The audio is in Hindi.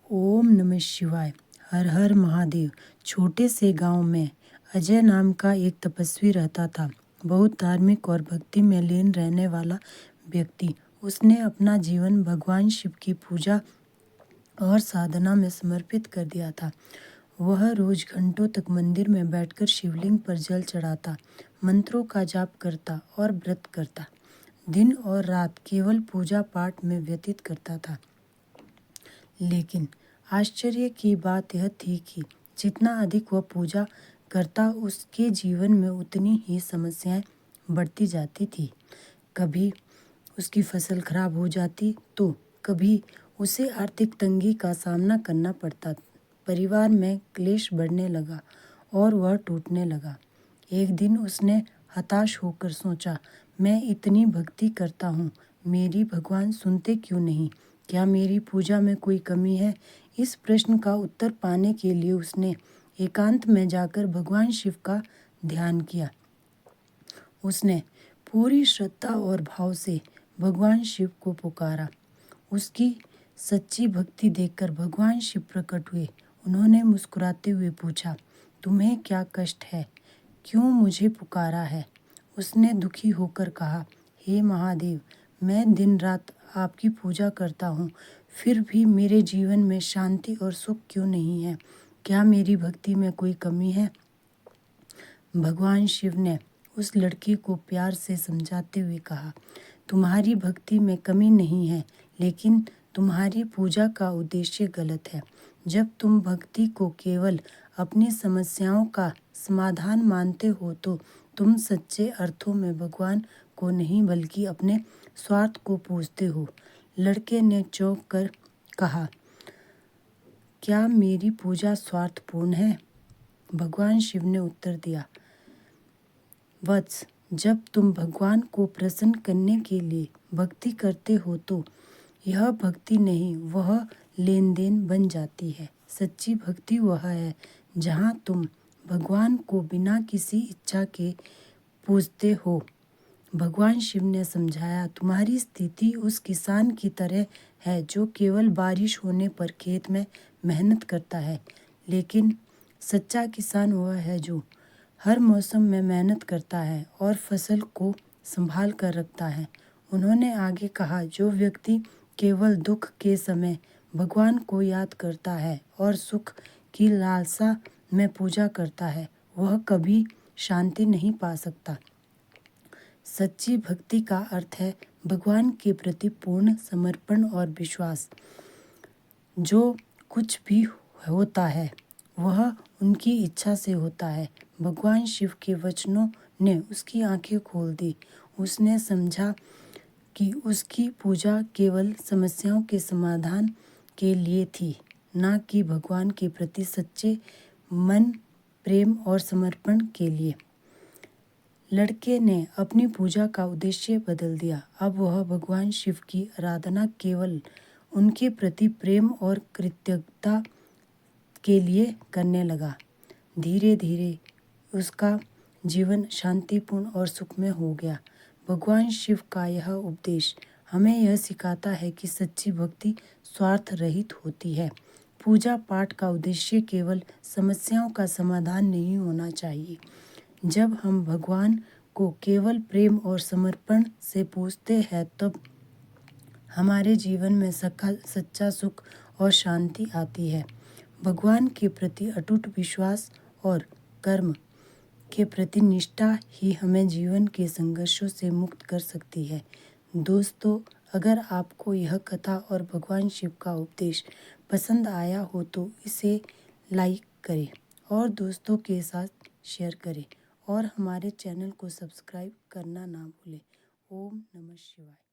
ओम नमः शिवाय। हर हर महादेव। छोटे से गांव में अजय नाम का एक तपस्वी रहता था। बहुत धार्मिक और भक्ति में लीन रहने वाला व्यक्ति। उसने अपना जीवन भगवान शिव की पूजा और साधना में समर्पित कर दिया था। वह रोज घंटों तक मंदिर में बैठकर शिवलिंग पर जल चढ़ाता, मंत्रों का जाप करता और व्रत करता। दिन और रात केवल पूजा पाठ में व्यतीत करता था। लेकिन आश्चर्य की बात यह थी कि जितना अधिक वह पूजा करता, उसके जीवन में उतनी ही समस्याएं बढ़ती जाती थी। कभी उसकी फसल खराब हो जाती तो कभी उसे आर्थिक तंगी का सामना करना पड़ता। परिवार में क्लेश बढ़ने लगा और वह टूटने लगा। एक दिन उसने हताश होकर सोचा, मैं इतनी भक्ति करता हूँ, मेरी भगवान सुनते क्यों नहीं? क्या मेरी पूजा में कोई कमी है? इस प्रश्न का उत्तर पाने के लिए उसने एकांत में जाकर भगवान शिव का ध्यान किया। उसने पूरी श्रद्धा और भाव से भगवान शिव को पुकारा। उसकी सच्ची भक्ति देखकर भगवान शिव प्रकट हुए। उन्होंने मुस्कुराते हुए पूछा, तुम्हें क्या कष्ट है? क्यों मुझे पुकारा है? उसने दुखी होकर कहा, हे महादेव, मैं दिन रात आपकी पूजा करता हूँ, फिर भी मेरे जीवन में शांति और सुख क्यों नहीं है? क्या मेरी भक्ति में कोई कमी है? भगवान शिव ने उस लड़की को प्यार से समझाते हुए कहा, तुम्हारी भक्ति में कमी नहीं है, लेकिन तुम्हारी पूजा का उद्देश्य गलत है। जब तुम भक्ति को केवल अपनी समस्याओं का समाधान मानते हो तो तुम सच्चे अर्थों में भगवान को नहीं बल्कि अपने स्वार्थ को पूजते हो। लड़के ने चौंक कर कहा, क्या मेरी पूजा स्वार्थपूर्ण है? भगवान शिव ने उत्तर दिया, वत्स, जब तुम भगवान को प्रसन्न करने के लिए भक्ति करते हो तो यह भक्ति नहीं, वह लेन देन बन जाती है। सच्ची भक्ति वह है जहाँ तुम भगवान को बिना किसी इच्छा के पूजते हो। भगवान शिव ने समझाया, तुम्हारी स्थिति उस किसान की तरह है जो केवल बारिश होने पर खेत में मेहनत करता है, लेकिन सच्चा किसान वह है जो हर मौसम में मेहनत करता है और फसल को संभाल कर रखता है। उन्होंने आगे कहा, जो व्यक्ति केवल दुख के समय भगवान को याद करता है और सुख की लालसा में पूजा करता है, वह कभी शांति नहीं पा सकता। सच्ची भक्ति का अर्थ है भगवान के प्रति पूर्ण समर्पण और विश्वास। जो कुछ भी होता है वह उनकी इच्छा से होता है। भगवान शिव के वचनों ने उसकी आंखें खोल दी। उसने समझा कि उसकी पूजा केवल समस्याओं के समाधान के लिए थी, न कि भगवान के प्रति सच्चे मन, प्रेम और समर्पण के लिए। लड़के ने अपनी पूजा का उद्देश्य बदल दिया। अब वह भगवान शिव की आराधना केवल उनके प्रति प्रेम और कृतज्ञता के लिए करने लगा। धीरे धीरे उसका जीवन शांतिपूर्ण और सुखमय हो गया। भगवान शिव का यह उपदेश हमें यह सिखाता है कि सच्ची भक्ति स्वार्थ रहित होती है। पूजा पाठ का उद्देश्य केवल समस्याओं का समाधान नहीं होना चाहिए। जब हम भगवान को केवल प्रेम और समर्पण से पूजते हैं तब हमारे जीवन में सच्चा सुख और शांति आती है। भगवान के प्रति अटूट विश्वास और कर्म के प्रति निष्ठा ही हमें जीवन के संघर्षों से मुक्त कर सकती है। दोस्तों, अगर आपको यह कथा और भगवान शिव का उपदेश पसंद आया हो तो इसे लाइक करें और दोस्तों के साथ शेयर करें और हमारे चैनल को सब्सक्राइब करना ना भूलें। ओम नमः शिवाय।